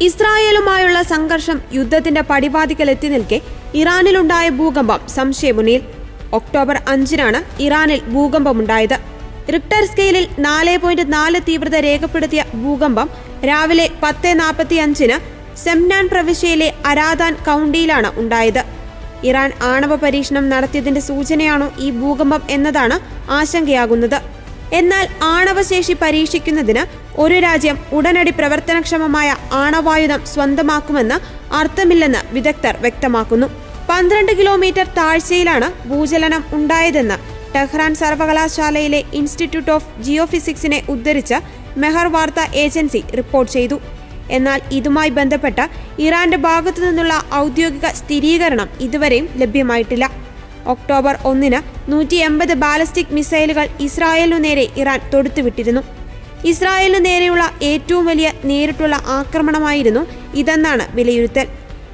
ഇസ്രായേലുമായുള്ള സംഘർഷം യുദ്ധത്തിന്റെ പടിവാതിക്കൽ എത്തി നിൽക്കെ ഇറാനിലുണ്ടായ ഭൂകമ്പം സംശയമുന്നിൽ. ഒക്ടോബർ 5-നാണ് ഇറാനിൽ ഭൂകമ്പമുണ്ടായത്. റിക്ടർ സ്കെയിലിൽ 4.4 തീവ്രത രേഖപ്പെടുത്തിയ ഭൂകമ്പം രാവിലെ 10:45-ന് സെംനാൻ പ്രവിശ്യയിലെ അരാദാൻ കൗണ്ടിയിലാണ് ഉണ്ടായത്. ഇറാൻ ആണവ പരീക്ഷണം നടത്തിയതിന്റെ സൂചനയാണോ ഈ ഭൂകമ്പം എന്നതാണ് ആശങ്കയാകുന്നത്. എന്നാൽ ആണവശേഷി പരീക്ഷിക്കുന്നതിന് ഒരു രാജ്യം ഉടനടി പ്രവർത്തനക്ഷമമായ ആണവായുധം സ്വന്തമാക്കുമെന്ന് അർത്ഥമില്ലെന്ന് വിദഗ്ധർ വ്യക്തമാക്കുന്നു. 12 കിലോമീറ്റർ താഴ്ചയിലാണ് ഭൂചലനം ഉണ്ടായതെന്ന് ടെഹ്റാൻ സർവകലാശാലയിലെ ഇൻസ്റ്റിറ്റ്യൂട്ട് ഓഫ് ജിയോഫിസിക്സിനെ ഉദ്ധരിച്ച് മെഹർ വാർത്താ ഏജൻസി റിപ്പോർട്ട് ചെയ്തു. എന്നാൽ ഇതുമായി ബന്ധപ്പെട്ട ഇറാന്റെ ഭാഗത്തു നിന്നുള്ള ഔദ്യോഗിക സ്ഥിരീകരണം ഇതുവരെയും ലഭ്യമായിട്ടില്ല. ഒക്ടോബർ 1-ന് 180 ബാലിസ്റ്റിക് മിസൈലുകൾ ഇസ്രായേലിനു നേരെ ഇറാൻ തൊടുത്തുവിട്ടിരുന്നു. ഇസ്രായേലിനു നേരെയുള്ള ഏറ്റവും വലിയ നേരിട്ടുള്ള ആക്രമണമായിരുന്നു ഇതെന്നാണ് വിലയിരുത്തൽ.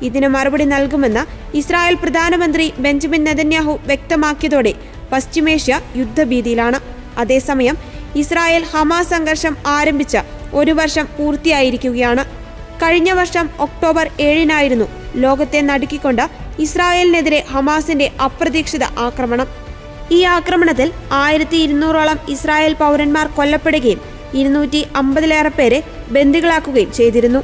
ഇതിന് മറുപടി നൽകുമെന്ന് ഇസ്രായേൽ പ്രധാനമന്ത്രി ബെഞ്ചമിൻ നെതന്യാഹു വ്യക്തമാക്കിയതോടെ പശ്ചിമേഷ്യ യുദ്ധഭീതിയിലാണ്. അതേസമയം ഇസ്രായേൽ ഹമാസ് സംഘർഷം ആരംഭിച്ച 1 വർഷം പൂർത്തിയായിരിക്കുകയാണ്. കഴിഞ്ഞ വർഷം ഒക്ടോബർ 7-നായിരുന്നു ലോകത്തെ നടുക്കിക്കൊണ്ട് ഇസ്രായേലിനെതിരെ ഹമാസിന്റെ അപ്രതീക്ഷിത ആക്രമണം. ഈ ആക്രമണത്തിൽ 1200ഓളം ഇസ്രായേൽ പൗരന്മാർ കൊല്ലപ്പെടുകയും 250-ലേറെ പേരെ ബന്ദികളാക്കുകയും ചെയ്തിരുന്നു.